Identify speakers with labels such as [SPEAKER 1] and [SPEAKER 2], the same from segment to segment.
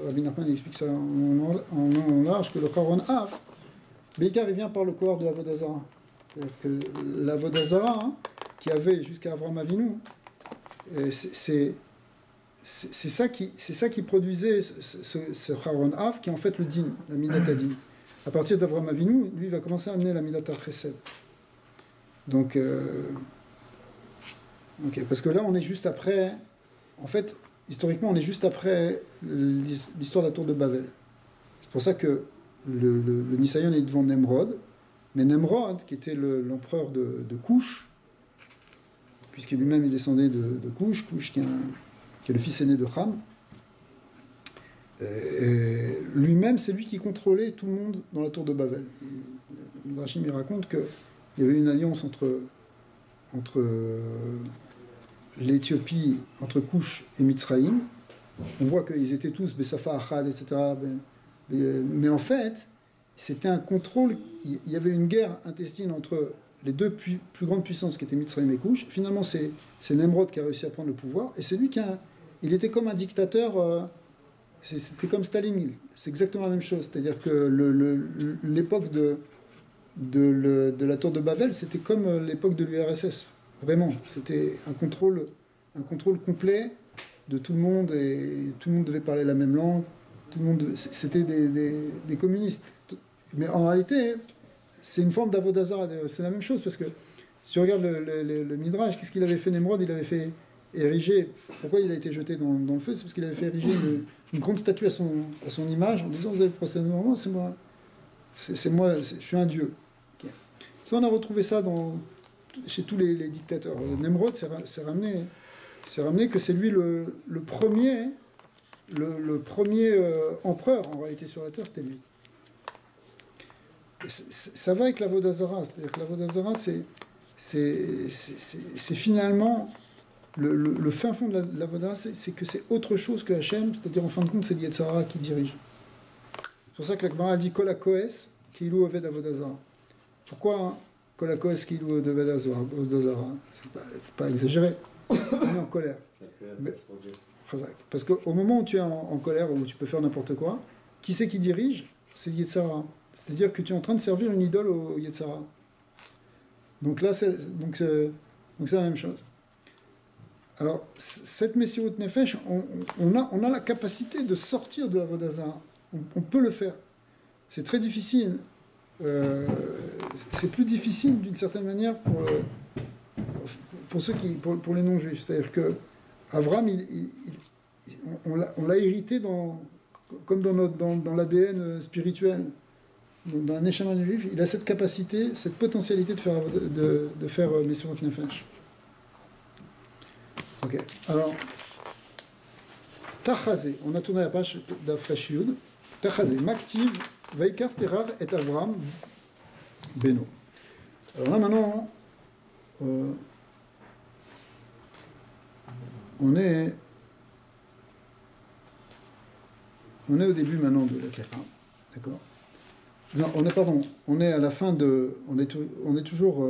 [SPEAKER 1] Rabbi Nachman explique ça en long en large, que le Charon Af, Beikar, il vient par le corps de l'Avodah Zarah. C'est-à-dire que l'Avodah Zarah, hein, qui avait jusqu'à Avraham Avinu, c'est ça qui produisait ce Charon Af, qui est en fait le din, la Midata din. À partir d'Avraham Avinu, lui, il va commencer à amener la Midata Chesed. Donc, parce que là, on est juste après, en fait, historiquement, on est juste après l'histoire de la tour de Babel. C'est pour ça que le Nisayon est devant Nemrod, mais Nemrod, qui était l'empereur de Cush, puisque lui-même il descendait de Cush qui est le fils aîné de Ham, lui-même, c'est lui qui contrôlait tout le monde dans la tour de Babel. Rachim il raconte qu'il y avait une alliance entre l'Éthiopie, entre Cush et Mitzraïm. On voit qu'ils étaient tous Bessafa, Achad, etc. Mais en fait, c'était un contrôle. Il y avait une guerre intestine entre les deux plus grandes puissances qui étaient Mitzraïm et Cush. Finalement, c'est Nemrod qui a réussi à prendre le pouvoir. Et c'est lui il était comme un dictateur. C'était comme Staline. C'est exactement la même chose. C'est-à-dire que l'époque de la tour de Babel, c'était comme l'époque de l'URSS. Vraiment. C'était un contrôle complet de tout le monde, et tout le monde devait parler la même langue. C'était des communistes. Mais en réalité, c'est une forme d'Avodah Zarah. C'est la même chose, parce que si tu regardes le Midrash, qu'est-ce qu'il avait fait Nemrod? Il avait fait ériger. Pourquoi il a été jeté dans le feu? C'est parce qu'il avait fait ériger une grande statue à son image, en disant: vous allez vous prosterner devant moi, c'est moi, je suis un dieu. Okay. Ça, on a retrouvé ça chez tous les dictateurs. Nemrod s'est ramené que c'est lui le premier empereur, en réalité, sur la terre, c'était lui. Ça va avec l'Avodah Zarah, c'est-à-dire que l'Avodah Zarah, c'est finalement le fin fond de l'Avodah, c'est que c'est autre chose que Hachem, c'est-à-dire en fin de compte, c'est Yetzer Hara qui dirige. C'est pour ça que la Gemara dit Kol HaKohes Ki'ilu Oved Avodah Zarah. Pourquoi Kol HaKohes Ki'ilu Oved Avodah Zarah? Faut pas exagérer, on est en colère. Parce qu'au moment où tu es en colère, où tu peux faire n'importe quoi, qui c'est qui dirige? C'est Yetzer Hara. C'est-à-dire que tu es en train de servir une idole au Yetzer Hara. Donc là, c'est la même chose. Alors, cette Messirut Nefesh, on a la capacité de sortir de l'Avodah Zarah. On peut le faire. C'est très difficile. C'est plus difficile d'une certaine manière pour les non-juifs. C'est-à-dire que Avram, on l'a hérité comme dans l'ADN spirituel. Dans un échama juif, il a cette capacité, cette potentialité de faire Messirut Nefesh. Ok, alors, Tachazé, on a tourné la page d'Afresh Yud. Tachazé, Maktiv, Vaikar Terar et Avram, Beno. Alors là maintenant, on est au début maintenant de la Klecha, d'accord? Non, on est à la fin de, on est toujours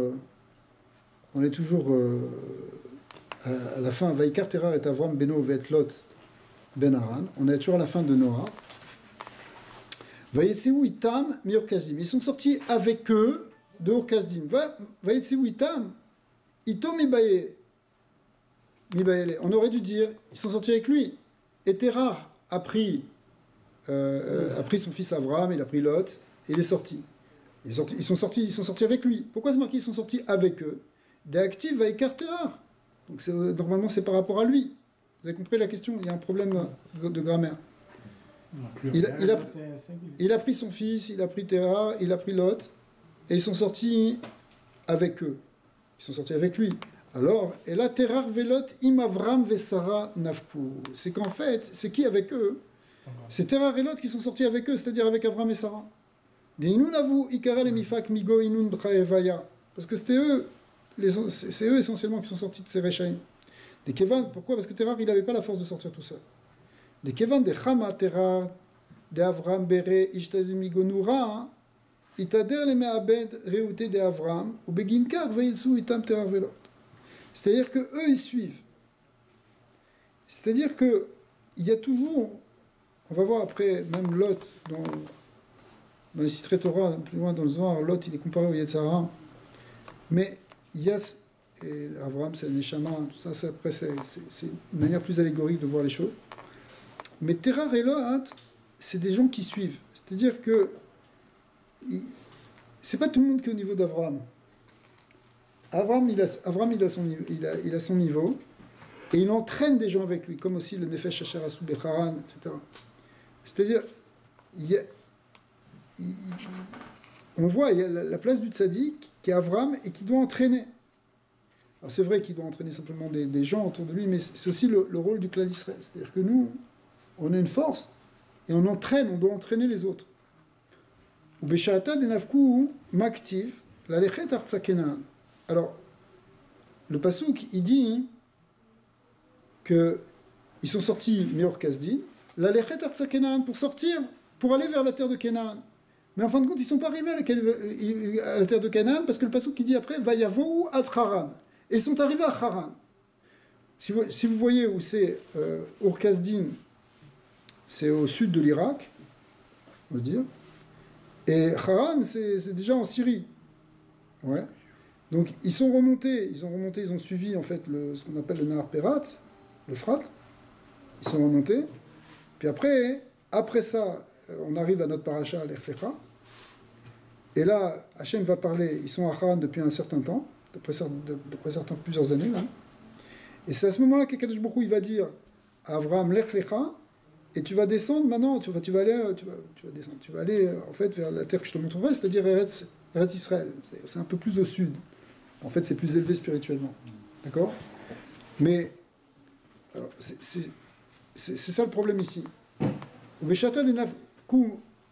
[SPEAKER 1] à la fin, Vaikar Terar et Avram Beno Vet Lot Ben Haran. On est toujours à la fin de Noah. Vayetseu Itam Mior Kasdim. Ils sont sortis avec eux de Ur Kasdim. Vayetseu Itam Itom Mibaye. On aurait dû dire, ils sont sortis avec lui. Et Terar a pris son fils Avram, il a pris Lot, et il est sorti. Ils sont sortis avec lui. Pourquoi c'est marqué ils sont sortis avec eux? Des actifs Vaikar Terar. Donc normalement c'est par rapport à lui. Vous avez compris la question? Il y a un problème de grammaire. Il a pris son fils, il a pris Terah, il a pris Lot, et ils sont sortis avec eux. Ils sont sortis avec lui. Alors, et là, Terah velot im Avram vesara nafku. C'est qu'en fait, c'est qui avec eux? C'est Terah et Lot qui sont sortis avec eux, c'est-à-dire avec Avram et Sarah. Parce que c'est eux essentiellement qui sont sortis de ces Réchaïm. Pourquoi? Parce que Terah, il n'avait pas la force de sortir tout seul. Les Kevan de Chama Terah, de Avram Bere, Ishtazim Igonura, Itader le Meabed, Réouté de Avram, ou Beginkar, Veilsu, Itam Terah Velot. C'est-à-dire que eux, ils suivent. C'est-à-dire qu'il y a toujours on va voir après, même Lot, dans les Sitrei Torah, plus loin dans le Zohar, Lot, il est comparé au Yetzer Hara. Mais il y a, et Abraham, c'est le Neshama, tout ça, après, c'est une manière plus allégorique de voir les choses. Mais Terah et Lot, c'est des gens qui suivent. C'est-à-dire que c'est pas tout le monde qui est au niveau d'Abraham. Abraham, il a son niveau, et il entraîne des gens avec lui, comme aussi le Nefesh Asher Asu Becharan, etc. C'est-à-dire, on voit, il y a la place du tzaddik qui est Abraham et qui doit entraîner. Alors c'est vrai qu'il doit entraîner simplement des gens autour de lui, mais c'est aussi le rôle du clan d'Israël. C'est-à-dire que nous, on a une force et on doit entraîner les autres. Alors, le passouk, il dit qu'ils sont sortis Meor Kasdin, la Lechet Artsa Kenan, pour sortir, pour aller vers la terre de Canaan. Mais en fin de compte, ils ne sont pas arrivés à la terre de Canaan, parce que le passouk qui dit après, Vayavou ad Haran. Et ils sont arrivés à Haran. Si vous voyez où c'est Ur Kasdin, c'est au sud de l'Irak, on va dire. Et Haran, c'est déjà en Syrie. Ouais. Donc ils ont suivi en fait ce qu'on appelle le Nahar Perat, le Frat. Ils sont remontés. Puis après ça, on arrive à notre paracha, Lech Lecha. Et là, Hachem va parler, ils sont à Haran depuis un certain temps, d'après plusieurs années. Hein. Et c'est à ce moment-là qu'Akadosh Baruch Hu, il va dire à Avraham, Lech Lecha, et tu vas descendre maintenant, tu vas aller en fait vers la terre que je te montrerai, c'est-à-dire Eretz Israël. C'est un peu plus au sud. En fait, c'est plus élevé spirituellement. D'accord ? Mais alors, c'est ça le problème ici.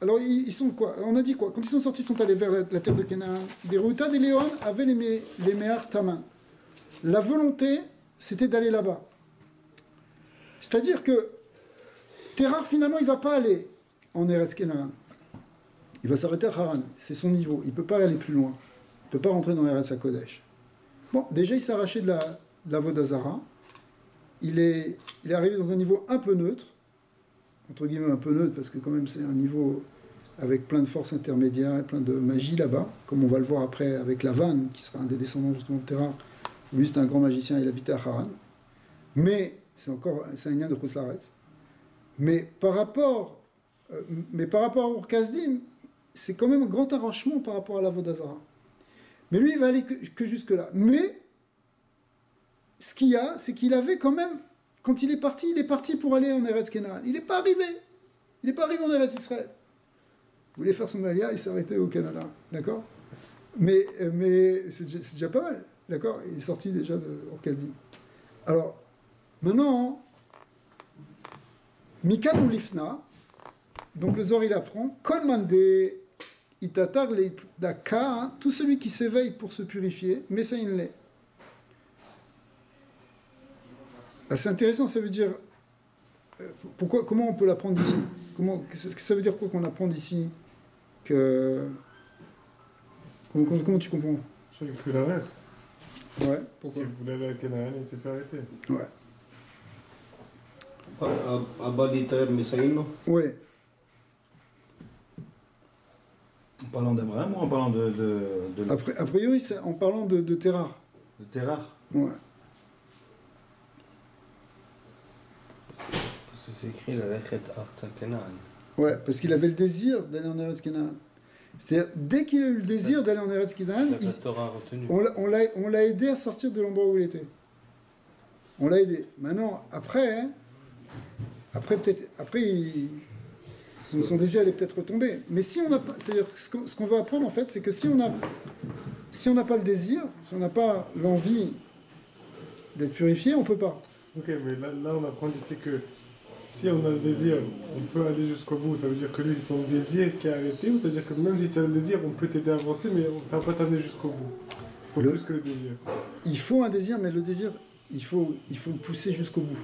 [SPEAKER 1] Alors, ils sont quoi ? On a dit quoi ? Quand ils sont sortis, ils sont allés vers la terre de Canaan. Des Ruta des Léon avaient les Mehar Taman. La volonté, c'était d'aller là-bas. C'est-à-dire que Terah, finalement, il ne va pas aller en Eretz Canaan. Il va s'arrêter à Haran. C'est son niveau. Il ne peut pas aller plus loin. Il ne peut pas rentrer dans Eretz HaKodesh. Bon, déjà, il s'est arraché de la Vodazara. Il est arrivé dans un niveau un peu neutre. Entre guillemets, un peu neutre, parce que quand même, c'est un niveau avec plein de forces intermédiaires et plein de magie là-bas. Comme on va le voir après avec Lavan, qui sera un des descendants justement de Terah. Lui, c'est un grand magicien, il habitait à Haran. Mais, c'est un lien de Khuslaretz. Mais par rapport à Ur Kasdim, c'est quand même un grand arrangement par rapport à la Vodazara. Mais lui, il va aller que jusque-là. Mais, ce qu'il y a, c'est qu'il avait quand même, quand il est parti pour aller en Eretz Canaan. Il n'est pas arrivé. Il n'est pas arrivé en Eretz Israël. Il voulait faire son alia, il s'est arrêté au Canada. D'accord ? Mais c'est déjà pas mal. D'accord ? Il est sorti déjà de Ur Kasdim. Alors, maintenant, Mikan ou Lifna, donc le Zohar il apprend, Kolman de Itatar le Daka, tout celui qui s'éveille pour se purifier, mais ça il l'est. C'est intéressant, ça veut dire. Comment on peut l'apprendre d'ici ? Ça veut dire quoi qu'on apprend d'ici comment tu comprends ?
[SPEAKER 2] Je crois qu'il fait l'inverse.
[SPEAKER 1] Ouais, pourquoi ?
[SPEAKER 2] Parce qu'il voulait aller à Canaan et il s'est fait arrêter.
[SPEAKER 1] Ouais.
[SPEAKER 3] Abaditer Messaïno.
[SPEAKER 1] Ouais.
[SPEAKER 3] En parlant d'Abraham ou en parlant de
[SPEAKER 1] A priori, c'est en parlant de Terah.
[SPEAKER 3] de Terah.
[SPEAKER 1] Ouais.
[SPEAKER 4] Parce que c'est écrit la Lechet Artsa Canaan.
[SPEAKER 1] Ouais, parce qu'il avait le désir d'aller en Eretz Canaan. C'est-à-dire, dès qu'il a eu le désir d'aller en Eretz Canaan,
[SPEAKER 4] La Torah retenu.
[SPEAKER 1] on l'a aidé à sortir de l'endroit où il était. On l'a aidé. Maintenant, après, son désir allait peut-être retomber. Mais si on n'a pas, c'est-à-dire ce qu'on veut apprendre en fait, c'est que si on n'a pas le désir, si on n'a pas l'envie d'être purifié, on peut pas.
[SPEAKER 2] Ok, mais là on apprend ici que si on a le désir, on peut aller jusqu'au bout. Ça veut dire que lui, c'est son désir qui est arrêté, ou ça veut dire que même si tu as le désir, on peut t'aider à avancer, mais ça ne va pas t'amener jusqu'au bout. Il faut plus que le désir.
[SPEAKER 1] Il faut un désir, mais le désir, il faut le pousser jusqu'au bout.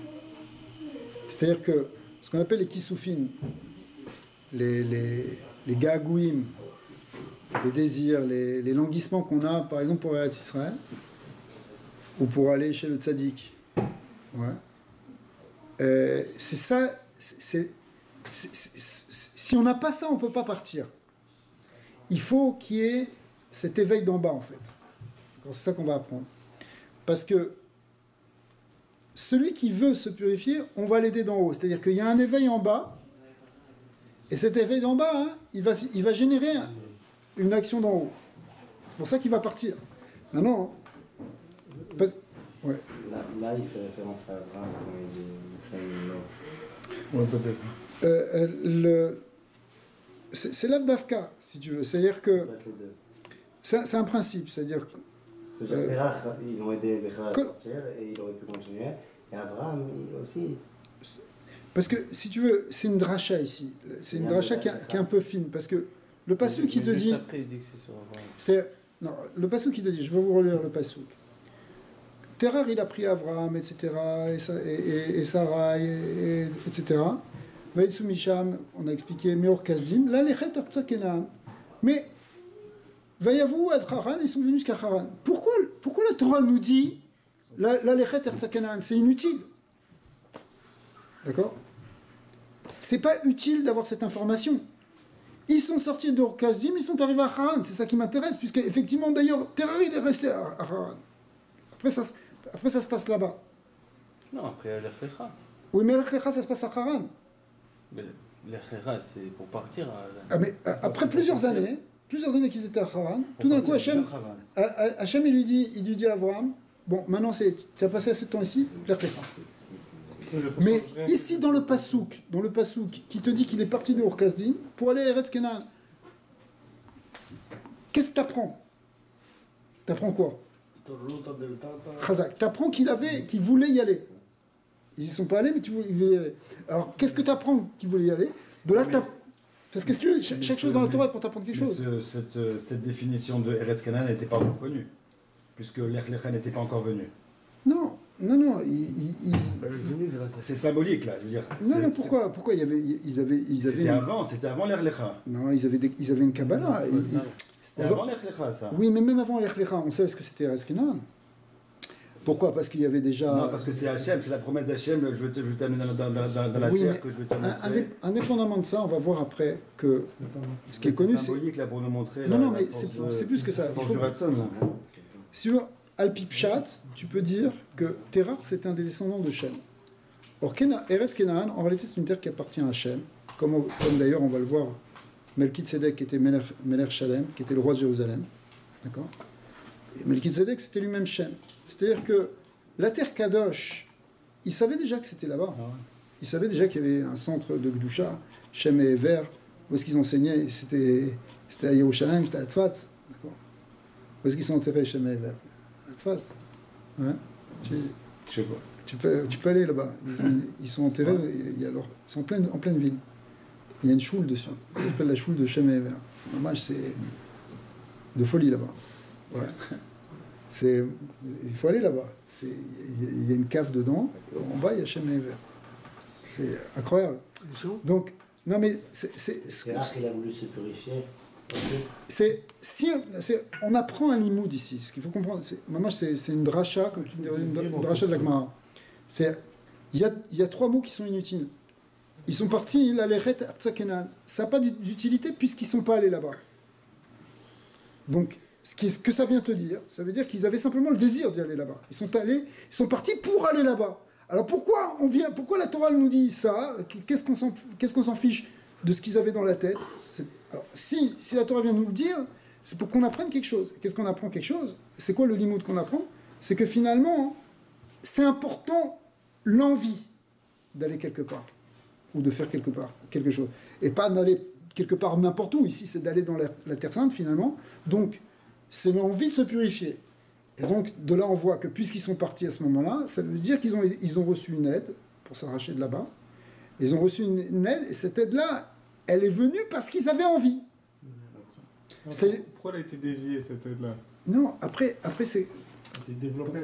[SPEAKER 1] C'est-à-dire que ce qu'on appelle les kissoufines, les gagouim, les désirs, les languissements qu'on a, par exemple, pour Eretz Israël, ou pour aller chez le tzaddik. Ouais. C'est ça, si on n'a pas ça, on ne peut pas partir. Il faut qu'il y ait cet éveil d'en bas, en fait. C'est ça qu'on va apprendre. Parce que celui qui veut se purifier, on va l'aider d'en haut. C'est-à-dire qu'il y a un éveil en bas, et cet éveil d'en bas, hein, il va générer une action d'en haut. C'est pour ça qu'il va partir. Maintenant, ouais.
[SPEAKER 5] Là, il fait référence à Abraham, quand il dit ça,
[SPEAKER 3] Ouais, peut-être.
[SPEAKER 1] C'est l'Avdavka, si tu veux. C'est-à-dire que
[SPEAKER 5] peut être les deux.
[SPEAKER 1] c'est un principe. C'est-à-dire que
[SPEAKER 5] C'est-à-dire Terach, ils ont aidé Bécha à
[SPEAKER 1] que-
[SPEAKER 5] sortir et il aurait pu continuer. Et Abraham, il aussi.
[SPEAKER 1] parce que, si tu veux, c'est une dracha ici. C'est une
[SPEAKER 5] Il y a
[SPEAKER 1] dracha
[SPEAKER 5] un
[SPEAKER 1] qui est un peu fine. Parce que le passou qui te dit...
[SPEAKER 4] Après, il dit que c'est sur Abraham.
[SPEAKER 1] Non, le passou qui te dit, je vais vous relire le passou. Terrar, il a pris Abraham, etc., et Sarah, etc. Vaïtsou Misham, on a expliqué, Meor Kasdim, là, les Chet Artsa Kenaam. Mais, Vayavu ad Haran, ils sont venus jusqu'à Haran. Pourquoi la Torah nous dit, là, les Chet Artsa Kenaam, c'est inutile? D'accord? C'est pas utile d'avoir cette information. Ils sont sortis de Kasdim, ils sont arrivés à Haran. C'est ça qui m'intéresse, puisque, effectivement, d'ailleurs, Terrar, il est resté à Haran. Après, ça se passe là-bas.
[SPEAKER 4] Non, après Lech Lecha.
[SPEAKER 1] Oui, mais Lech Lecha, ça se passe à Haran.
[SPEAKER 4] Mais Lech Lecha, c'est pour partir.
[SPEAKER 1] Ah, mais après plusieurs années qu'ils étaient à Haran, tout d'un coup, Hachem, il lui dit à Abraham, bon, maintenant, tu as passé assez de temps ici, Lech Lecha. Mais ici, dans le Passouk, qui te dit qu'il est parti de Ur-Kasdim pour aller à Eretz Kenan, qu'est-ce que tu apprends? Tu apprends quoi? Chazak. Tu apprends qu'il voulait y aller. Ils n'y sont pas allés, mais ils voulaient y aller. Alors, qu'est-ce que tu apprends qu'il voulait y aller? De là, parce que si tu veux, chaque chose dans la Torah est pour t'apprendre quelque chose.
[SPEAKER 3] Cette définition de Eretz Canaan n'était pas encore connue, puisque Lech Lecha n'était pas encore venu.
[SPEAKER 1] Non.
[SPEAKER 3] C'est symbolique, là, je veux dire.
[SPEAKER 1] Non, pourquoi ils avaient
[SPEAKER 3] C'était avant Lech Lecha.
[SPEAKER 1] Non, ils avaient une Kabbalah.
[SPEAKER 3] C'était avant Lech Lecha, ça.
[SPEAKER 1] Oui, mais même avant Lech Lecha, on sait ce que c'était Eretz Kenan. Pourquoi? Parce qu'il y avait déjà...
[SPEAKER 3] Non, parce que c'est Hachem, c'est la promesse d'Hachem, je veux t'amener dans la
[SPEAKER 1] oui,
[SPEAKER 3] terre que je veux te montrer.
[SPEAKER 1] Indépendamment de ça, on va voir après que ce qui est connu,
[SPEAKER 3] c'est symbolique, là, pour nous montrer...
[SPEAKER 1] Non, mais c'est plus que ça.
[SPEAKER 3] Il faut du Ratson, là.
[SPEAKER 1] Si tu veux, Al-Pipchat, tu peux dire que Terach, c'est un des descendants de Shem. Or, Eretz Kenan, en réalité, c'est une terre qui appartient à Shem, comme d'ailleurs, on va le voir, Melchizedek, qui était Melech Shalem, qui était le roi de Jérusalem. D'accord? Et Melchizedek, c'était lui-même Shem. C'est-à-dire que la terre Kadosh, il savait déjà que c'était là-bas.
[SPEAKER 3] Ah ouais.
[SPEAKER 1] Il savait déjà qu'il y avait un centre de Gdusha, Shem et Ever, où est-ce qu'ils enseignaient? C'était à Yerushalayim, c'était à Tzfat. D'accord? Où est-ce qu'ils sont enterrés, Shem et Ever? À Tzfat. Ouais.
[SPEAKER 3] Je sais pas.
[SPEAKER 1] Tu peux aller là-bas. Ils sont enterrés, c'est en pleine ville. Il y a une choule dessus. Ça s'appelle la choule de Shem et Ever. Dommage, c'est de folie là-bas. Ouais. Il faut aller là-bas. Il y a une cave dedans. En bas, il y a Shem et Ever. C'est incroyable. Donc, non mais
[SPEAKER 5] C'est là qu'il a voulu se purifier.
[SPEAKER 1] On apprend un limoud ici. Ce qu'il faut comprendre, c'est une dracha, comme tu me dirais, une dracha de la Gemara. Il y a trois mots qui sont inutiles. Ils sont partis, la Lechet Artsa Kenan. Ça n'a pas d'utilité puisqu'ils ne sont pas allés là-bas. Donc, ce que ça vient te dire, ça veut dire qu'ils avaient simplement le désir d'y aller là-bas. Ils sont partis pour aller là-bas. Alors pourquoi la Torah nous dit ça? Qu'est-ce qu'on s'en fiche de ce qu'ils avaient dans la tête? Alors, si la Torah vient nous le dire, c'est pour qu'on apprenne quelque chose. Qu'est-ce qu'on apprend quelque chose? C'est quoi le limoud qu'on apprend? C'est que finalement, c'est important l'envie d'aller quelque part ou de faire quelque chose. Et pas d'aller quelque part n'importe où. Ici, c'est d'aller dans la Terre Sainte, finalement. Donc, c'est l'envie de se purifier. Et donc, de là, on voit que puisqu'ils sont partis à ce moment-là, ça veut dire qu'ils ont reçu une aide pour s'arracher de là-bas. Ils ont reçu une aide, et cette aide-là, elle est venue parce qu'ils avaient envie.
[SPEAKER 2] Pourquoi elle a été déviée, cette aide-là?
[SPEAKER 1] Non, après c'est...
[SPEAKER 2] Elle a été développée.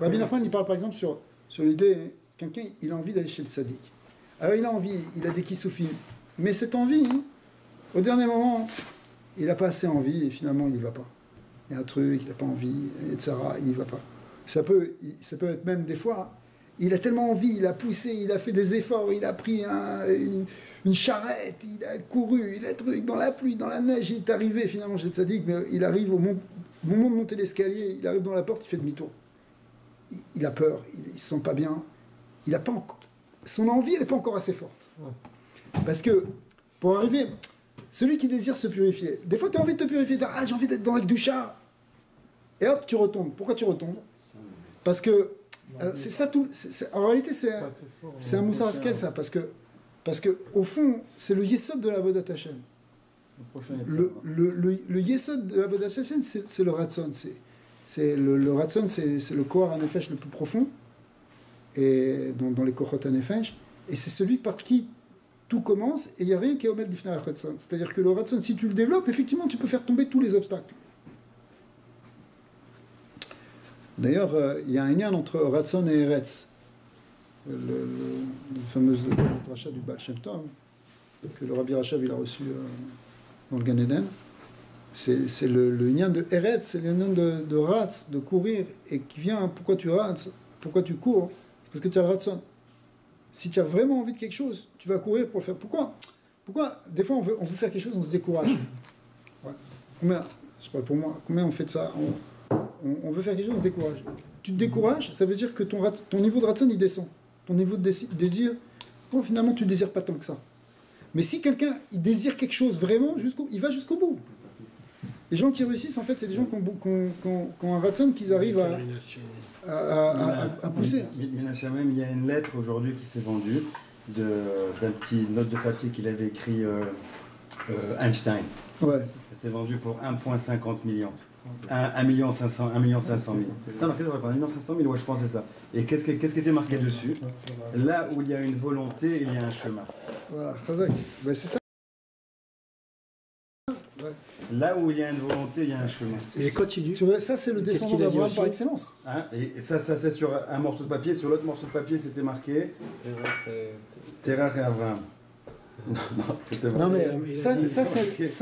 [SPEAKER 1] Rabbi Nachman, il parle par exemple sur l'idée, quelqu'un, il a envie d'aller chez le sadique. Alors il a envie, il a des kissoufim. Mais cette envie, au dernier moment, il n'a pas assez envie et finalement il n'y va pas. Il y a un truc, il n'a pas envie, etc. Il n'y va pas. Ça peut être même des fois, Il a tellement envie, il a poussé, il a fait des efforts, il a pris une charrette, il a couru, il a truc dans la pluie, dans la neige, il est arrivé finalement chez le Tzadik, mais il arrive au moment de monter l'escalier, il arrive dans la porte, il fait demi-tour. Il a peur, il se sent pas bien, il a pas encore... Son envie, elle n'est pas encore assez forte. Parce que, pour arriver, celui qui désire se purifier, des fois tu as envie de te purifier, j'ai envie d'être dans la Kedusha, et hop, tu retombes. Pourquoi tu retombes? Parce que, c'est ça tout, en réalité c'est un Moussar Askel ça, parce que au fond, c'est le Yesod de la Avodat Hashem. Le Yesod de la Avodat Hashem, c'est le Ratzon, le Ratzon, c'est le Kohar HaNefesh le plus profond, et dans les Kohot HaNefesh, et c'est celui par qui tout commence, et il n'y a rien qui est omet l'ifnei Ratzon. C'est-à-dire que le Ratzon, si tu le développes, effectivement, tu peux faire tomber tous les obstacles. D'ailleurs, il y a un lien entre Ratzon et Eretz, le fameuse rachat du Baal Shem Tov, que le Rabbi Rachav il a reçu dans le Gan Eden. C'est le lien de Eretz, c'est le lien de Ratz, de courir, et qui vient, pourquoi tu ratz, pourquoi tu cours? Parce que tu as le Ratzon. Si tu as vraiment envie de quelque chose, tu vas courir pour le faire. Pourquoi des fois on veut faire quelque chose, on se décourage. Ouais. Combien, je parle pour moi, combien on fait de ça? On veut faire quelque chose, on se décourage. Tu te décourages, ça veut dire que ton niveau de Ratzon il descend. Ton niveau de désir, bon, finalement tu ne désires pas tant que ça. Mais si quelqu'un il désire quelque chose vraiment, il va jusqu'au bout. Les gens qui réussissent, en fait, c'est des gens qui ont un Ratzon qu'ils arrivent à pousser.
[SPEAKER 3] Même, il y a une lettre aujourd'hui qui s'est vendue d'un petit note de papier qu'il avait écrit Einstein.
[SPEAKER 1] Ouais.
[SPEAKER 3] Ça s'est vendu pour 1,50 million. 1 million 500 000. Non, 1 million 500 000, ouais, je pense que c'est ça. Et qu'est-ce qui était marqué dessus? Là où il y a une volonté, il y a un chemin.
[SPEAKER 1] Voilà, Khazak. Ben, c'est ça. Ouais.
[SPEAKER 3] Là où il y a une volonté, il y a un chemin.
[SPEAKER 6] Et continue.
[SPEAKER 1] Tu vois, ça, c'est le descendant d'Abraham par excellence.
[SPEAKER 3] Hein, et ça c'est sur un morceau de papier. Sur l'autre morceau de papier, c'était marqué Terach et Abraham. Non, c'était
[SPEAKER 1] non, mais ça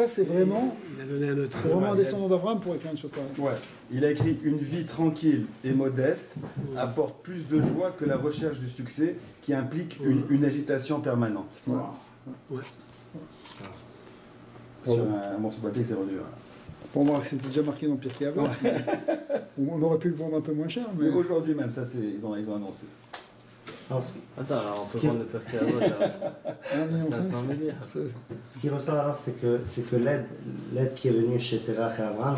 [SPEAKER 1] c'est vraiment.
[SPEAKER 6] Il a donné un autre.
[SPEAKER 1] C'est vraiment un descendant d'Abraham pour écrire une chose pareille.
[SPEAKER 3] Ouais. Il a écrit une vie tranquille et modeste apporte plus de joie que la recherche du succès qui implique une agitation permanente.
[SPEAKER 1] Ouais.
[SPEAKER 6] Ouais.
[SPEAKER 3] Sur un morceau de papier que c'est vendu.
[SPEAKER 1] Pour moi, c'était déjà marqué dans Pirkei Avot. On aurait pu le vendre un peu moins cher. Mais
[SPEAKER 3] aujourd'hui même, ça ils ont annoncé.
[SPEAKER 4] Attends, alors on peut vendre le Pirkei Avot à 500 milliards.
[SPEAKER 5] Ce qui ressort alors, c'est que l'aide qui est venue chez Terach et Abraham,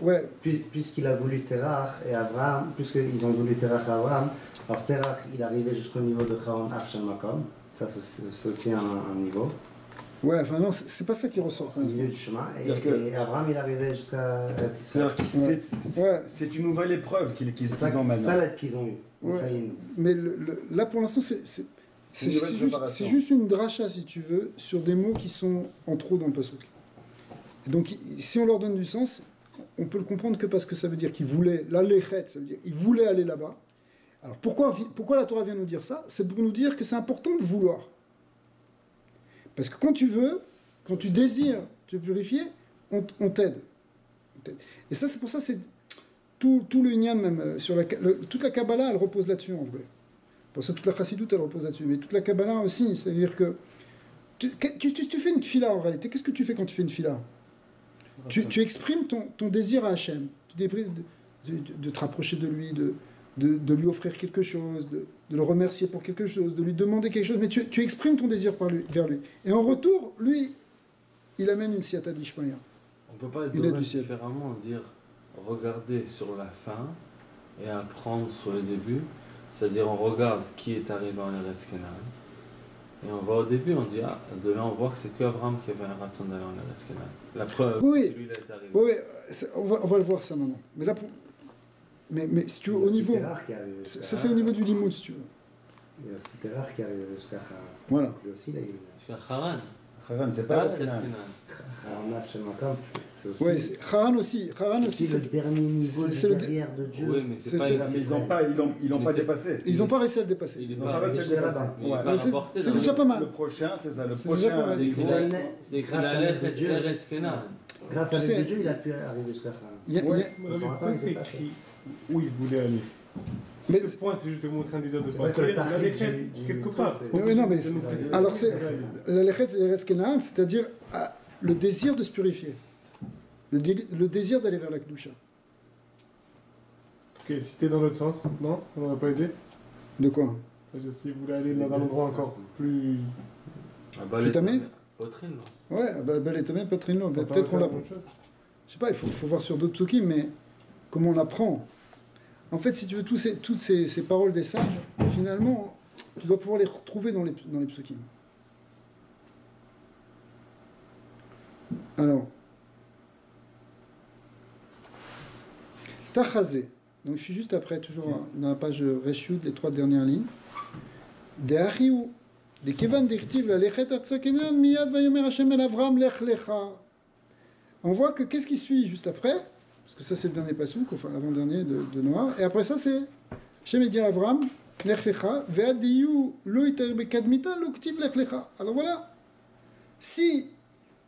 [SPEAKER 1] ouais.
[SPEAKER 5] Puisqu'il a voulu Terach et Abraham, puisqu'ils ont voulu Terach et Abraham, alors Terach, il est arrivé jusqu'au niveau de Charon Afshel Makom, ça c'est aussi un niveau.
[SPEAKER 1] Ouais, enfin non, c'est pas ça qui ressort.
[SPEAKER 5] Au milieu du chemin, et Abraham, il est arrivé jusqu'à
[SPEAKER 3] c'est une nouvelle épreuve qu'ils ont maintenant.
[SPEAKER 5] C'est ça l'aide qu'ils ont eu.
[SPEAKER 1] Ouais. Mais là, pour l'instant, c'est juste une dracha, si tu veux, sur des mots qui sont en trop dans le pasouk. Donc, si on leur donne du sens, on peut le comprendre que parce que ça veut dire qu'ils voulaient, l'aléchet, ça veut dire qu'ils voulaient aller là-bas. Alors, pourquoi la Torah vient nous dire ça? C'est pour nous dire que c'est important de vouloir. Parce que quand tu veux, quand tu désires te purifier, on t'aide. Et ça, c'est pour ça, c'est tout le Inyan même, toute la Kabbalah, elle repose là-dessus en vrai. Pour ça, toute la Chassidoute, elle repose là-dessus. Mais toute la Kabbalah aussi, c'est-à-dire que tu fais une tefila en réalité. Qu'est-ce que tu fais quand tu fais une tefila? Tu exprimes ton désir à Hachem. Tu exprimes de te rapprocher de lui, de lui offrir quelque chose, de le remercier pour quelque chose, de lui demander quelque chose, mais tu exprimes ton désir vers lui. Et en retour, lui, il amène une siyata d'Ishmaïa.
[SPEAKER 4] On ne peut pas être différemment, dire regarder sur la fin et apprendre sur le début. C'est-à-dire on regarde qui est arrivé en Eretz Canaan. Et on va au début, on dit, de là on voit que c'est qu'Abraham qui avait un raton d'aller en Eretz Canaan. La preuve,
[SPEAKER 1] oui,
[SPEAKER 4] lui, il est arrivé.
[SPEAKER 1] Oui, on va le voir ça maintenant. Mais là, mais si tu veux, au niveau... Ça, c'est au niveau du limoud, si tu veux.
[SPEAKER 5] C'était rare qui arrive jusqu'à Haran.
[SPEAKER 1] Voilà.
[SPEAKER 5] Lui aussi, il a eu...
[SPEAKER 4] Jusqu'à Haran.
[SPEAKER 3] Haran, c'est pas
[SPEAKER 4] Eretz
[SPEAKER 3] Canaan.
[SPEAKER 5] Haran Afshel Makom, c'est aussi...
[SPEAKER 1] Oui, Haran aussi.
[SPEAKER 5] C'est le dernier niveau de derrière de Dieu.
[SPEAKER 4] Oui, mais c'est pas...
[SPEAKER 3] Ils l'ont pas dépassé.
[SPEAKER 1] Ils n'ont pas réussi à le dépasser.
[SPEAKER 4] Il est
[SPEAKER 3] Ils n'ont
[SPEAKER 4] pas
[SPEAKER 3] pas réussi à le dépasser.
[SPEAKER 1] C'est déjà pas mal.
[SPEAKER 3] Le prochain, c'est ça. Le
[SPEAKER 1] C'est déjà pas
[SPEAKER 3] prochain
[SPEAKER 1] mal.
[SPEAKER 3] niveau.
[SPEAKER 4] C'est écrit la lettre Eretz Canaan.
[SPEAKER 5] Grâce à l'aide de Dieu, il a pu arriver jusqu'à Haran.
[SPEAKER 2] Ouais, c'est écrit où il voulait aller. Si
[SPEAKER 1] Mais-
[SPEAKER 2] le point, c'est juste de montrer un désir de
[SPEAKER 5] C'est vrai que
[SPEAKER 2] partir,
[SPEAKER 5] le
[SPEAKER 2] la
[SPEAKER 5] tahrid
[SPEAKER 2] décrète,
[SPEAKER 5] du
[SPEAKER 2] quelque
[SPEAKER 5] truc,
[SPEAKER 2] part.
[SPEAKER 5] c'est-
[SPEAKER 2] c'est pas
[SPEAKER 1] Oui, non,
[SPEAKER 2] obligé
[SPEAKER 1] mais
[SPEAKER 2] de nous préciser.
[SPEAKER 1] alors c'est
[SPEAKER 2] Ouais.
[SPEAKER 1] la lechet c'est Eretz Kenaan, c'est-à-dire le désir de se purifier, le désir d'aller vers la kedusha.
[SPEAKER 2] Ok, si c'était dans l'autre sens, non, ça m'aurait pas aidé.
[SPEAKER 1] De quoi?
[SPEAKER 2] C'est-à-dire, si vous voulez aller dans un endroit encore plus.
[SPEAKER 1] Tu t'amènes
[SPEAKER 4] Poitrine, non.
[SPEAKER 1] Ouais, bel et Patrino.
[SPEAKER 2] ça
[SPEAKER 1] Peut-être
[SPEAKER 2] aurait
[SPEAKER 1] on
[SPEAKER 2] été
[SPEAKER 1] l'a.
[SPEAKER 2] la même chose.
[SPEAKER 1] Je sais pas, il faut voir sur d'autres psukim, mais comment on apprend. En fait, si tu veux, toutes ces paroles des sages, finalement, tu dois pouvoir les retrouver dans les psukim. Alors, Tachazé. Donc je suis juste après, toujours dans la page Reshut, les 3 dernières lignes. De Achiou. De Kevan d'Irtiv, la Lechet Atzakenan, Miyad Vayomer Hashem El Avram Lech Lecha. On voit que qu'est-ce qui suit juste après, parce que ça c'est le dernier passouk, enfin l'avant-dernier de Noir, et après ça c'est Hashem dit à Avram, Lech Lecha, Ve'ad Diyu Lo Iter Bekadmita Lo Ktiv Lech Lecha. Alors voilà, si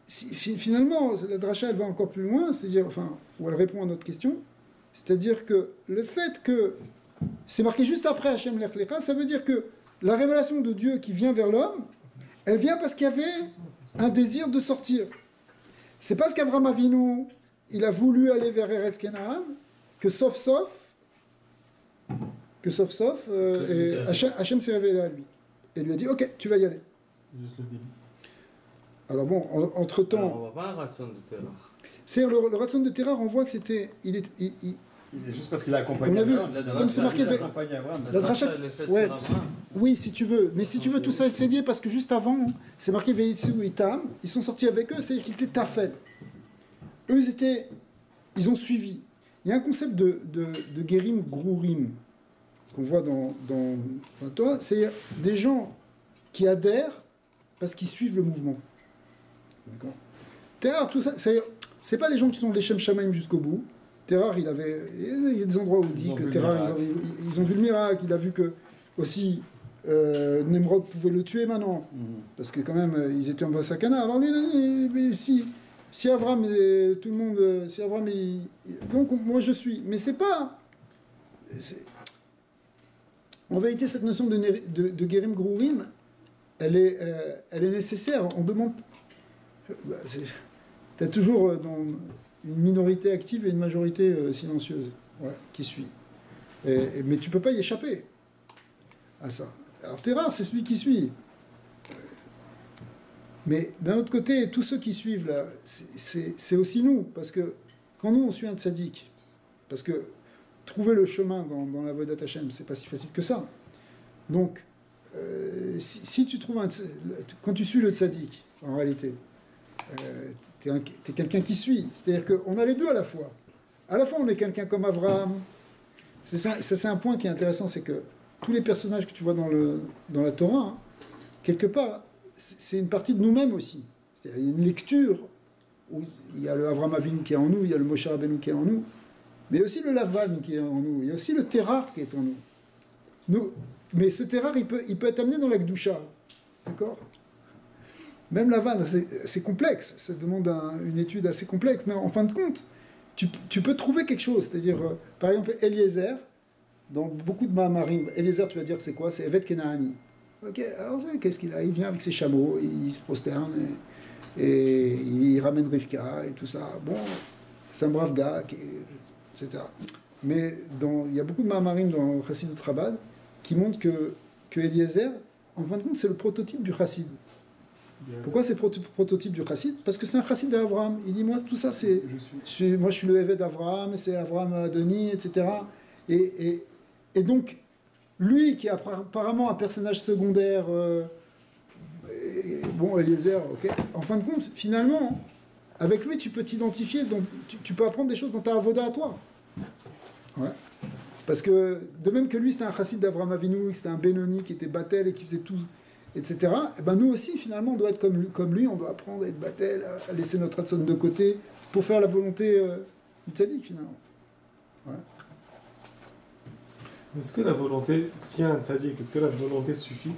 [SPEAKER 1] finalement la dracha elle va encore plus loin, c'est-à-dire, enfin, où elle répond à notre question, c'est-à-dire que le fait que c'est marqué juste après Hashem Lech Lecha, ça veut dire que la révélation de Dieu qui vient vers l'homme, elle vient parce qu'il y avait un désir de sortir. C'est parce qu'Avraham Avinu, il a voulu aller vers Eretz Kenaan, que sauf, Hachem s'est révélé à lui. Et lui a dit, ok, tu vas y aller.
[SPEAKER 2] Juste le début.
[SPEAKER 1] Alors bon, entre-temps...
[SPEAKER 4] Alors, on voit pas un ratson de terreur.
[SPEAKER 1] C'est le Ratson de Terrar, on voit que c'était...
[SPEAKER 3] Juste parce qu'il a accompagné
[SPEAKER 1] On a vu,
[SPEAKER 3] Abraham.
[SPEAKER 1] comme c'est marqué...
[SPEAKER 3] Il a accompagné Abraham.
[SPEAKER 1] La dracha, ouais.
[SPEAKER 4] Abraham.
[SPEAKER 1] Oui, si tu veux. Mais si tu veux, tout ça, c'est lié parce que juste avant, c'est marqué Veitsu Itam. Ils sont sortis avec eux, c'est-à-dire qu'ils étaient tafel. Eux, ils ont suivi. Il y a un concept de Gerim Grourim qu'on voit dans la Torah. C'est des gens qui adhèrent parce qu'ils suivent le mouvement. D'accord. Terrar, tout ça, c'est pas les gens qui sont les Shem Shamaim jusqu'au bout. Terrar, il y a des endroits où il dit que Terrar, ils ont vu le miracle, il a vu que aussi Nemrod pouvait le tuer maintenant, parce que quand même ils étaient en Basakana. Alors mais si Avram et tout le monde, si Avram donc moi je suis, mais c'est pas. En vérité, cette notion de Gerim Grourim, elle est nécessaire. On demande. Tu as toujours dans une minorité active et une majorité silencieuse qui suit. Mais tu ne peux pas y échapper à ça. Alors Terrar, c'est celui qui suit. Mais d'un autre côté, tous ceux qui suivent, là, c'est aussi nous. Parce que quand nous, on suit un tzaddik, parce que trouver le chemin dans la Vodat Hashem, c'est pas si facile que ça. Donc, si tu trouves quand tu suis le tzaddik, en réalité, t'es quelqu'un qui suit. C'est-à-dire qu'on a les deux à la fois. À la fois, on est quelqu'un comme Avraham. C'est un point qui est intéressant, c'est que tous les personnages que tu vois dans la Torah, hein, quelque part, c'est une partie de nous-mêmes aussi. C'est-à-dire, il y a une lecture où il y a le Avraham Avinu qui est en nous, il y a le Moshe Rabbeinu qui est en nous, mais aussi le Lavan qui est en nous, il y a aussi le Terrar qui est en nous. Mais ce Terrar, il peut être amené dans la Kedusha. D'accord ? Même la vanne, c'est complexe, ça demande une étude assez complexe, mais en fin de compte, tu peux trouver quelque chose. C'est-à-dire, par exemple, Eliezer, dans beaucoup de Mahamarim, Eliezer, tu vas dire c'est quoi? C'est Evet Kenaani. Ok, alors qu'est-ce qu'il a? Il vient avec ses chameaux, il se prosterne, et il ramène Rivka, et tout ça. Bon, c'est un brave gars, etc. Mais il y a beaucoup de Mahamarim dans Chassidut Chabad qui montrent que Eliezer, en fin de compte, c'est le prototype du Chassid. Pourquoi c'est le prototype du chassid? Parce que c'est un chassid d'Avraham. Il dit, moi, tout ça, moi, je suis le évêque d'Avraham, c'est Avraham Adoni, etc. Et donc, lui, qui est apparemment un personnage secondaire, bon, Eliezer, ok. En fin de compte, finalement, avec lui, tu peux t'identifier, tu peux apprendre des choses dans ta avoda à toi. Ouais. Parce que, de même que lui, c'était un chassid d'Avraham Avinu, c'était un Benoni qui était Batel et qui faisait tout, etc. Et ben nous aussi, finalement, on doit être comme lui, on doit apprendre à être Batel, à laisser notre Hatson de côté, pour faire la volonté du tzaddik, finalement. Ouais.
[SPEAKER 2] Est-ce que la volonté, s'il y a un tzaddik, est-ce que la volonté suffit?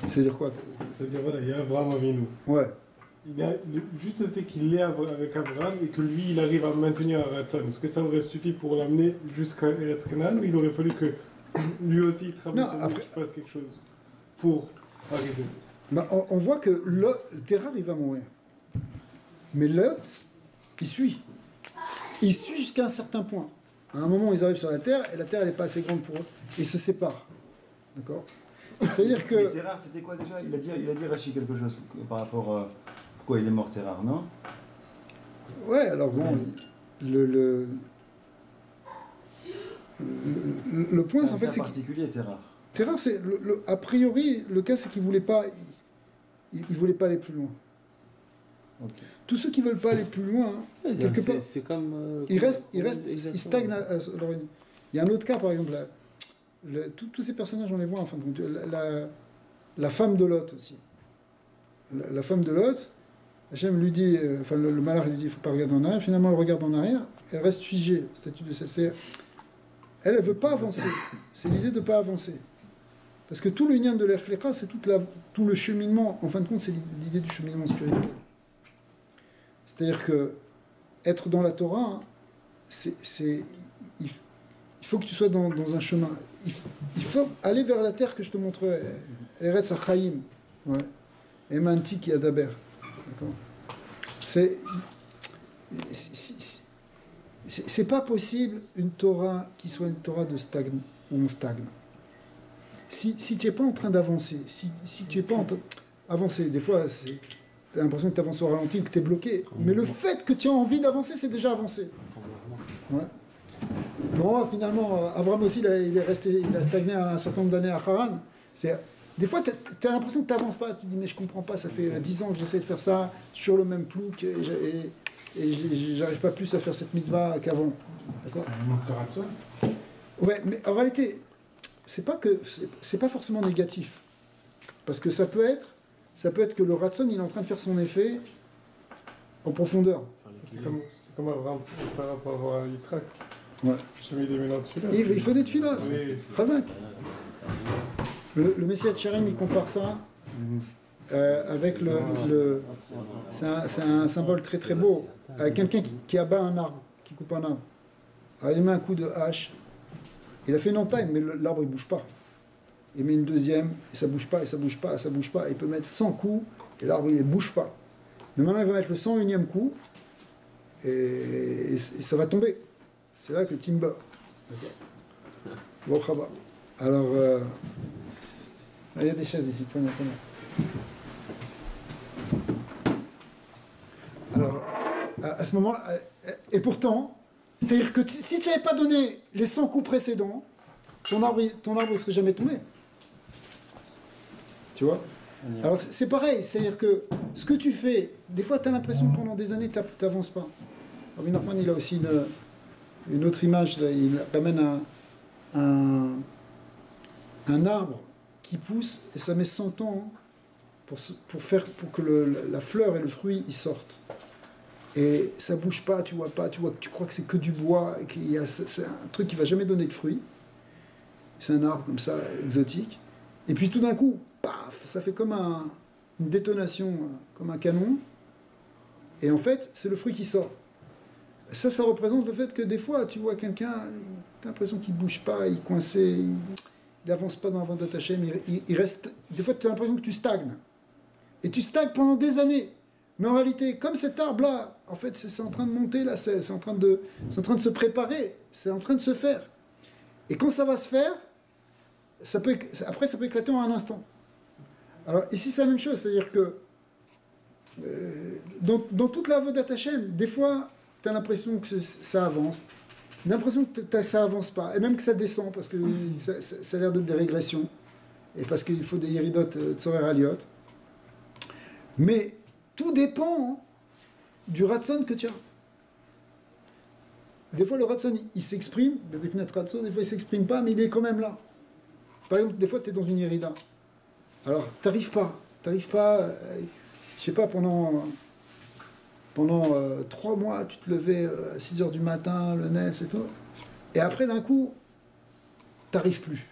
[SPEAKER 1] C'est-à-dire quoi?
[SPEAKER 2] Ça veut dire, voilà, il y a Avraham Avinu.
[SPEAKER 1] Ouais.
[SPEAKER 2] juste le fait qu'il est avec Abraham et que lui, il arrive à maintenir un Ratson, est-ce que ça aurait suffi pour l'amener jusqu'à Eretz Canaan ou il aurait fallu que lui aussi il travaille sur lui, qu'il fasse quelque chose pour arriver?
[SPEAKER 1] Bah, on voit que Terah, il va mourir. Mais Lot, il suit. Il suit jusqu'à un certain point. À un moment, ils arrivent sur la terre et la terre, elle n'est pas assez grande pour eux. Et ils se séparent. D'accord? C'est-à-dire que.
[SPEAKER 3] Mais Terrar, c'était quoi déjà? Il a dit Rachid quelque chose par rapport. Pourquoi il est mort Terrar, non?
[SPEAKER 1] Ouais, alors bon, le point, en fait, c'est
[SPEAKER 3] particulier, Terrar.
[SPEAKER 1] Terrar, c'est a priori, le cas, c'est qu'il voulait pas aller plus loin.
[SPEAKER 3] Okay.
[SPEAKER 1] Tous ceux qui veulent pas aller plus loin, quelque part,
[SPEAKER 4] c'est comme,
[SPEAKER 1] ils stagnent. Alors, il y a un autre cas, par exemple, tous ces personnages, on les voit en fin de compte. La femme de Lot aussi. La femme de Lot, Hachem lui dit, enfin le malach lui dit, il ne faut pas regarder en arrière. Finalement, elle regarde en arrière, elle reste figée. Statut de celle. Elle ne veut pas avancer. C'est l'idée de ne pas avancer. Parce que tout le lien de l'Echlecha, c'est tout le cheminement. En fin de compte, c'est l'idée du cheminement spirituel. C'est-à-dire que être dans la Torah, il faut que tu sois dans un chemin. Il faut aller vers la terre que je te montrerai. Eretz HaChaim. Ouais. Emanti qui adaber. D'accord. C'est pas possible une Torah qui soit une Torah de stagne, où on stagne. Si tu n'es pas en train d'avancer, si tu n'es pas en train d'avancer, des fois, tu as l'impression que tu avances au ralenti ou que tu es bloqué. Mais le fait que tu as envie d'avancer, c'est déjà avancé. Ouais. Bon, finalement, Avram aussi, il a stagné un certain nombre d'années à Haran. Des fois, tu as l'impression que tu n'avances pas. Tu te dis, mais je comprends pas, ça fait 10 ans que j'essaie de faire ça sur le même plouc et j'arrive pas plus à faire cette mitzvah qu'avant. D'accord ?
[SPEAKER 2] C'est un manque de ratson.
[SPEAKER 1] Ouais, mais en réalité, c'est pas forcément négatif. Parce que ça peut être que le ratson, il est en train de faire son effet en profondeur.
[SPEAKER 2] C'est comme Abraham et Sarah pour avoir Yitzhak.
[SPEAKER 1] Ouais.
[SPEAKER 2] Jamais il est mélange de
[SPEAKER 1] Il faut des tefilot.
[SPEAKER 2] Oui.
[SPEAKER 1] Chazak. Le Messie Tchérim, il compare ça avec c'est un symbole très très beau, avec quelqu'un qui abat un arbre, qui coupe un arbre. Alors il met un coup de hache, il a fait une entaille, mais l'arbre il bouge pas. Il met une deuxième, et ça bouge pas, et ça bouge pas, et ça bouge pas. Il peut mettre 100 coups, et l'arbre il ne bouge pas. Mais maintenant il va mettre le 101e coup, et ça va tomber. C'est là que Timba. Bon, Khaba. Alors, il y a des chaises ici, prenez. Alors, à ce moment-là, et pourtant, c'est-à-dire que si tu n'avais pas donné les 100 coups précédents, ton arbre ne serait jamais tombé. Tu vois ? Alors, c'est pareil, c'est-à-dire que ce que tu fais, des fois, tu as l'impression que pendant des années, tu n'avances pas. Rabbi Nachman, il a aussi une autre image, là, il ramène un arbre qui pousse et ça met 100 ans pour que la fleur et le fruit ils sortent. Et ça bouge pas, tu vois que tu crois que c'est que du bois, et c'est un truc qui va jamais donner de fruits. C'est un arbre comme ça, exotique. Et puis tout d'un coup, paf, ça fait comme une détonation, comme un canon. Et en fait, c'est le fruit qui sort. Ça représente le fait que des fois, tu vois quelqu'un, tu as l'impression qu'il ne bouge pas, il est coincé, il n'avance pas dans la vente d'attaché, mais il reste... Des fois, tu as l'impression que tu stagnes. Et tu stagnes pendant des années. Mais en réalité, comme cet arbre-là, en fait, c'est en train de monter, là, c'est en train de se préparer, c'est en train de se faire. Et quand ça va se faire, après, ça peut éclater en un instant. Alors, ici, c'est la même chose, c'est-à-dire que dans toute la voie Hashem, des fois, tu as l'impression que ça avance, l'impression que ça avance pas, et même que ça descend, parce que ça a l'air d'être des régressions, et parce qu'il faut des yéridotes Tzorer Aliot. Mais tout dépend du ratson que tu as. Des fois, le ratson, il s'exprime, des fois, il ne s'exprime pas, mais il est quand même là. Par exemple, des fois, tu es dans une yérida. Alors, tu n'arrives pas, je sais pas, pendant 3 mois, tu te levais à 6h du matin, le NES et tout. Et après, d'un coup, tu n'arrives plus.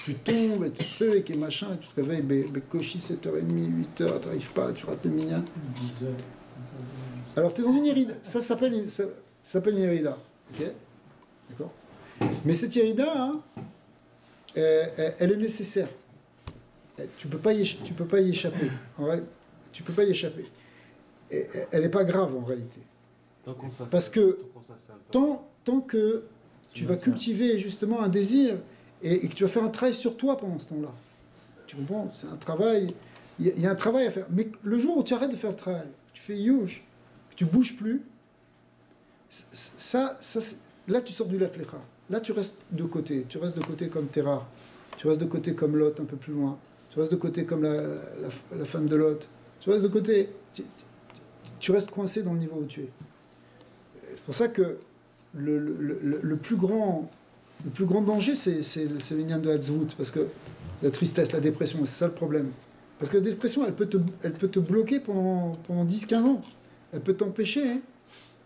[SPEAKER 1] tu tombes, et tu trucs, et machin, et tu te réveilles, Bekoshi, 7h30, 8h, tu n'arrives pas, tu rates le minyan.
[SPEAKER 2] 10 heures.
[SPEAKER 1] Alors, tu es dans une irida, ça s'appelle une irida, ok? D'accord? Mais cette irida, hein, elle est nécessaire. Tu peux pas y échapper. Tu peux pas y échapper. Elle n'est pas grave en réalité. Parce que tant que tu vas cultiver justement un désir et que tu vas faire un travail sur toi pendant ce temps-là. Tu comprends? C'est un travail. Il y a un travail à faire. Mais le jour où tu arrêtes de faire le travail, tu fais youch, tu bouges plus, là tu sors du lac Lecha. Là tu restes de côté. Tu restes de côté comme Terah. Tu restes de côté comme Lot un peu plus loin. Tu restes de côté comme la femme de Lot. Tu restes de côté. Tu restes coincé dans le niveau où tu es. C'est pour ça que le plus grand danger, c'est le lien de Hatzvout, parce que la tristesse, la dépression, c'est ça le problème. Parce que la dépression, elle peut te bloquer pendant 10-15 ans. Elle peut t'empêcher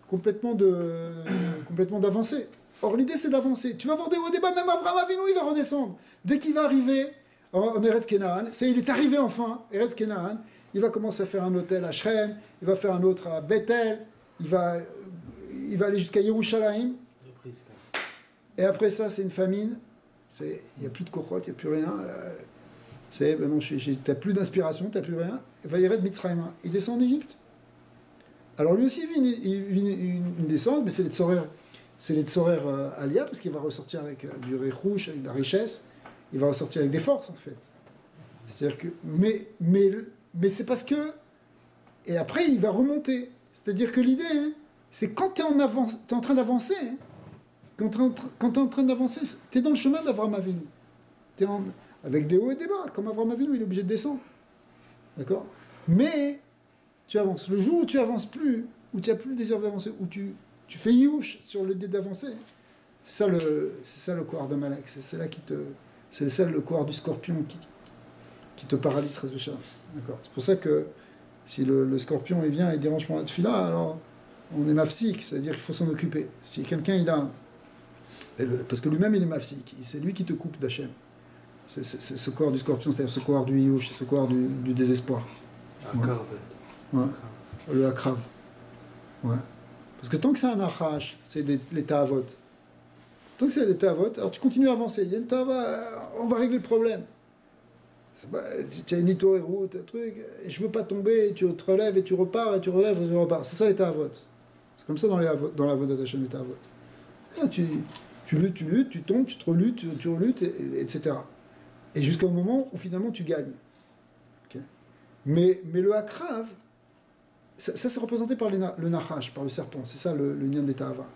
[SPEAKER 1] complètement d'avancer. Or, l'idée, c'est d'avancer. Tu vas voir des hauts débats, même Abraham Avinu, il va redescendre. Dès qu'il va arriver en Eretz Kenaan, il est arrivé enfin, Eretz Kenaan, il va commencer à faire un hôtel à Shrem, il va faire un autre à Bethel, il va aller jusqu'à Yerushalayim. Et après ça, c'est une famine. Il n'y a plus de kochot, il n'y a plus rien. Tu n'as plus d'inspiration, tu n'as plus rien. Il va y avoir de Mitzrayim. Il descend en Égypte. Alors lui aussi, il vit une descente, mais c'est les tzorer Alia, parce qu'il va ressortir avec du rechouch, avec de la richesse. Il va ressortir avec des forces, en fait. C'est-à-dire que... Mais c'est parce que... Et après, il va remonter. C'est-à-dire que l'idée, hein, c'est quand tu es en train d'avancer, hein, quand tu es en train d'avancer, tu es dans le chemin d'Avraham Avinu. Avec des hauts et des bas. Comme Avraham Avinu, il est obligé de descendre. D'accord? Mais tu avances. Le jour où tu avances plus, où tu n'as plus le désir d'avancer, où tu fais youch sur le dé d'avancer, c'est ça le couard d'Amalek. C'est ça le couard du scorpion qui te paralyse, Rezbecha. D'accord. C'est pour ça que si le scorpion il vient et dérange pendant la tefila, alors on est mafsik, c'est-à-dire qu'il faut s'en occuper. Si quelqu'un il a... Parce que lui-même il est mafsik, c'est lui qui te coupe d'Hachem. C'est ce corps du scorpion, c'est-à-dire ce corps du Yush, ce corps du désespoir. Ouais. Le akrav. Ouais. Parce que tant que c'est un achash, c'est les ta'avot. Tant que c'est les ta'avot, alors tu continues à avancer. Il y a une ta'ava, on va régler le problème. Tu as une ito-route, un truc, et je veux pas tomber, et tu te relèves, et tu repars, et tu relèves, et tu repars. C'est ça les ta'avot. C'est comme ça dans la avodat d'Hachem, les ta'avot. Tu luttes, tu tombes, tu te reluttes, tu reluttes, etc. Et jusqu'au moment où finalement tu gagnes. Okay. Mais le akrav, ça c'est représenté par le nachash, par le serpent, c'est ça le lien des ta'ava.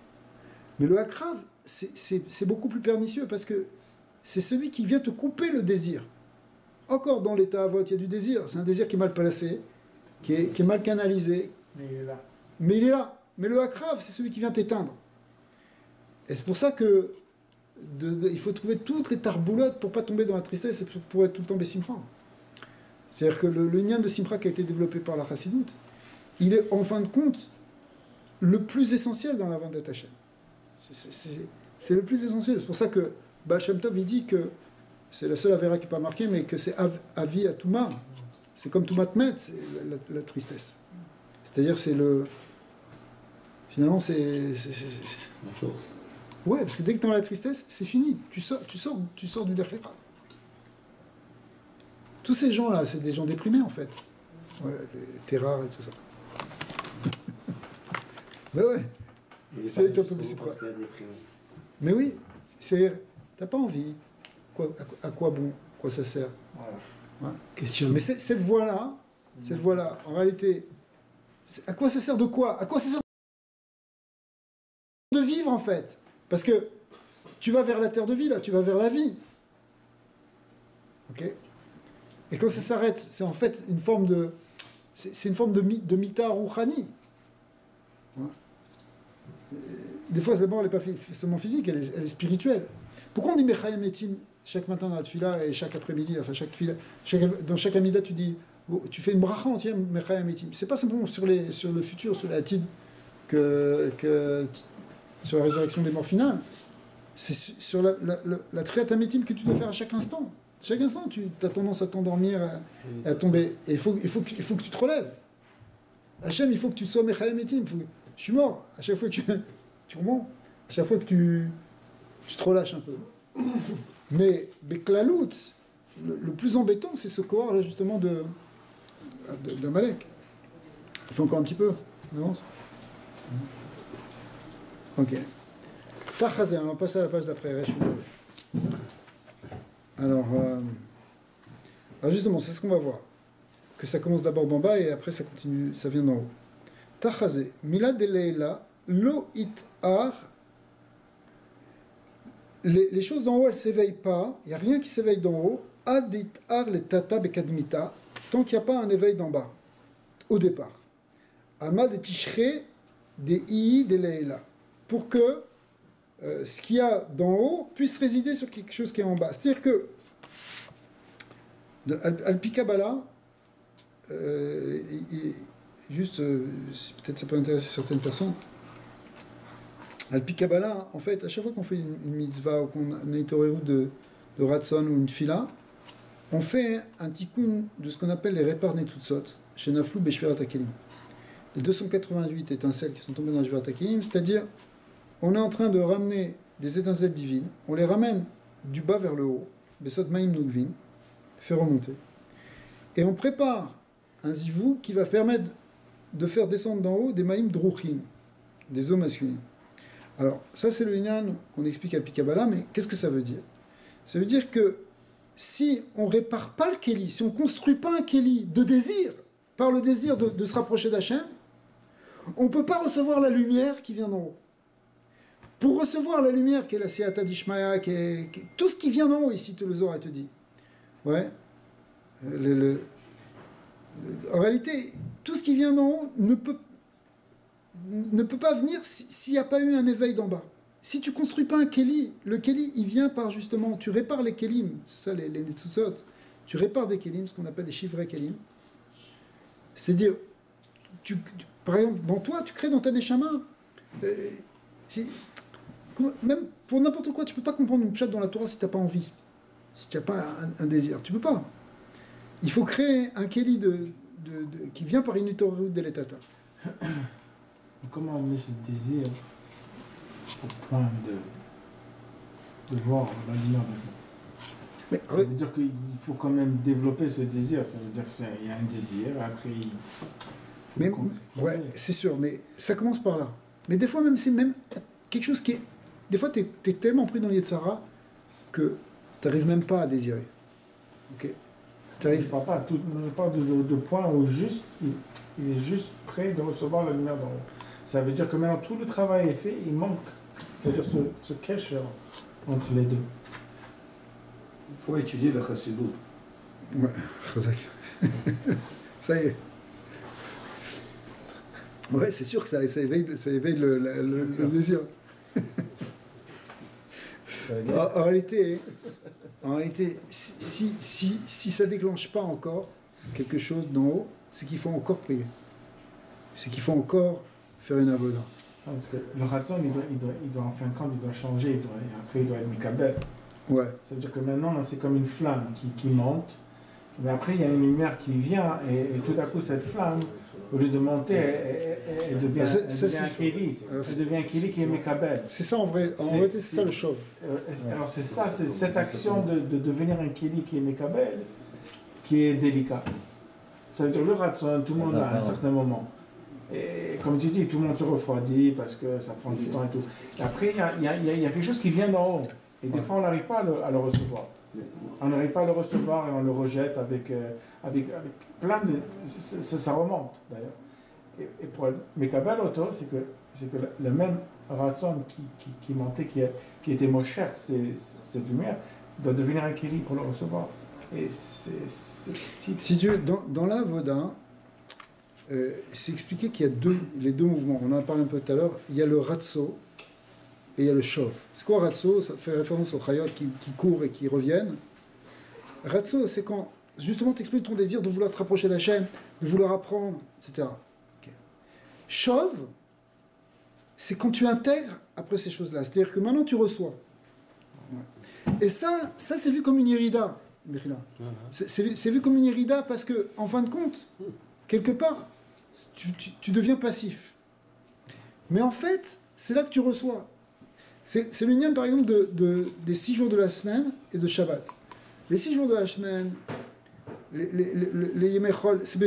[SPEAKER 1] Mais le akrav, c'est beaucoup plus pernicieux parce que c'est celui qui vient te couper le désir. Encore dans les ta'avot, il y a du désir, c'est un désir qui est mal placé, qui est mal canalisé.
[SPEAKER 2] Mais il est là.
[SPEAKER 1] Mais il est là. Mais le akrav, c'est celui qui vient t'éteindre. Et c'est pour ça que il faut trouver toutes les tarboulottes pour ne pas tomber dans la tristesse et pour être tout le temps bessimcha. C'est-à-dire que le lien de simcha qui a été développé par la chassidoute, il est en fin de compte le plus essentiel dans la vente d'Hachem. C'est le plus essentiel. C'est pour ça que Baal Shem Tov il dit que c'est la seule avéra qui n'est pas marquée, mais que c'est avi à Touma. C'est comme Toumat Met, c'est la tristesse. C'est-à-dire finalement c'est
[SPEAKER 5] la source.
[SPEAKER 1] Ouais, parce que dès que tu es dans la tristesse, c'est fini. Tu sors du Lechlecha. Tous ces gens-là, c'est des gens déprimés, en fait. Ouais, les terrars et tout ça. Ben ouais. C'est un peu c'est quoi. Mais oui, t'as pas envie. À quoi bon? Quoi ça sert?
[SPEAKER 5] Voilà.
[SPEAKER 1] Ouais. Question. Mais cette voie-là, en réalité, à quoi ça sert de quoi? À quoi ça sert de vivre, en fait? Parce que tu vas vers la terre de vie, là, tu vas vers la vie. Ok? Et quand ça s'arrête, c'est en fait une forme de... C'est une forme de mita rouhani. Ouais. Des fois, d'abord, elle n'est pas seulement physique, elle est spirituelle. Pourquoi on dit Mechayam Etim chaque matin dans la tefila et chaque après-midi, enfin chaque tefila, dans chaque amida, tu fais une bracha entière Mechayam Etim. C'est pas simplement sur le futur, sur la tid, sur la résurrection des morts finales. C'est sur la triatamétime que tu dois faire à chaque instant. Chaque instant, tu as tendance à t'endormir, à tomber. Et il faut que tu te relèves. Hachem, il faut que tu sois mechayamétime. Je suis mort. À chaque fois que tu remontes, à chaque fois que tu te relâches un peu. Mais Beklalout, le plus embêtant, c'est ce corps là justement d'Amalek. Il faut encore un petit peu. On avance. Ok. Tachazé, on va passer à la page d'après. Alors justement, c'est ce qu'on va voir. Que ça commence d'abord d'en bas et après ça continue, ça vient d'en haut. Tachazé, Milad de Leila, Lo it ar. Les choses d'en haut, elles ne s'éveillent pas. Il n'y a rien qui s'éveille d'en haut. Ad it ar le tata bekadmita. Tant qu'il n'y a pas un éveil d'en bas. Au départ. Amad et tishre de ii de Leila. Pour que ce qu'il y a d'en haut puisse résider sur quelque chose qui est en bas. C'est-à-dire que Al-Pikabala, juste, peut-être ça peut intéresser certaines personnes, Al-Pikabala, en fait, à chaque fois qu'on fait une mitzvah ou qu'on a une torah de Ratson ou une fila, on fait un tikkun de ce qu'on appelle les répar netzutzot, chez Naflou Beshvirat Hakelim. Les 288 étincelles qui sont tombées dans la Shvirat Hakelim, c'est-à-dire on est en train de ramener des étincelles divines, on les ramène du bas vers le haut, Besot Maïm Nugvin, fait remonter. Et on prépare un zivou qui va permettre de faire descendre d'en haut des Maïm Druchim, des eaux masculines. Alors, ça c'est le Inyan qu'on explique à Pikabala, mais qu'est-ce que ça veut dire? Ça veut dire que si on ne répare pas le Kéli, si on ne construit pas un Kéli de désir, par le désir de se rapprocher d'Hachem, on ne peut pas recevoir la lumière qui vient d'en haut. Pour recevoir la lumière qui est la Seata d'Ishmaïa, tout ce qui vient d'en haut, ici, tout le Zohar te dit. Ouais. En réalité, tout ce qui vient d'en haut ne peut pas venir s'il n'y a pas eu un éveil d'en bas. Si tu ne construis pas un Kéli, le Kéli, il vient par justement, tu répares les Kélim, c'est ça les Netzutzot, tu répares des Kélim, ce qu'on appelle les chivrés Kélim. C'est-à-dire, par exemple, dans toi, tu crées dans ta Neshama, même pour n'importe quoi, tu ne peux pas comprendre une pshat dans la Torah si tu n'as pas envie, si tu n'as pas un désir, tu ne peux pas. Il faut créer un Kéli qui vient par une Torah de l'Etata.
[SPEAKER 6] Comment amener ce désir au point de voir la lumière de Dieu? Ça veut dire qu'il faut quand même développer ce désir. Ça veut dire qu'il y a un désir, après
[SPEAKER 1] ouais, c'est sûr, mais ça commence par là. Mais des fois même, c'est même quelque chose qui est... Des fois, tu es tellement pris dans l'Yetzara que tu n'arrives même pas à désirer. Ok.
[SPEAKER 6] Je ne parle pas de point où juste, il est juste prêt de recevoir la lumière d'en haut. Ça veut dire que maintenant tout le travail est fait, il manque, c'est-à-dire ce cache entre les deux.
[SPEAKER 7] Il faut étudier le chassidut.
[SPEAKER 1] Ouais, Chazak. Ça y est. Ouais, c'est sûr que ça éveille le désir. En réalité, si ça ne déclenche pas encore quelque chose d'en haut, c'est qu'il faut encore prier. C'est qu'il faut encore faire une avoda.
[SPEAKER 6] Parce que le raton, il doit en fin de compte, il doit changer, et après il doit être mikabel.
[SPEAKER 1] Ouais.
[SPEAKER 6] Ça veut dire que maintenant, là, c'est comme une flamme qui monte, mais après il y a une lumière qui vient, et tout à coup cette flamme, au lieu de monter, elle devient un kéli. Elle devient un kéli qui est mikabel.
[SPEAKER 1] C'est ça en vrai, c'est ça le chauve.
[SPEAKER 6] Alors c'est ça, c'est cette action de devenir un kéli qui est mikabel, qui est délicat. Ça veut dire le raton, tout le monde à un certain moment. Et comme tu dis, tout le monde se refroidit parce que ça prend du temps et tout. Et après, il y a quelque chose qui vient d'en haut. Et des fois, on n'arrive pas à le recevoir. On n'arrive pas à le recevoir et on le rejette avec plein de... Ça remonte, d'ailleurs. Et pour Mekabel Auto, c'est que le même Ratson qui montait, qui était moins cher, cette lumière, doit devenir un Kéli pour le recevoir. Et c'est petit.
[SPEAKER 1] Si tu veux, dans la Voda, c'est expliqué qu'il y a les deux mouvements. On en a parlé un peu tout à l'heure. Il y a le Ratso et il y a le Shov. C'est quoi Ratso? Ça fait référence aux Chayot qui courent et qui reviennent. Ratso, c'est quand justement tu exprimes ton désir de vouloir te rapprocher d'Hachem, de vouloir apprendre, etc. Okay. Shov, c'est quand tu intègres après ces choses-là. C'est-à-dire que maintenant tu reçois. Et ça c'est vu comme une irida, Mechila. C'est vu comme une irida parce que, en fin de compte, quelque part, tu deviens passif. Mais en fait, c'est là que tu reçois. C'est le lien, par exemple, des 6 jours de la semaine et de Shabbat. Les 6 jours de la semaine, les Yemei Chol, c'est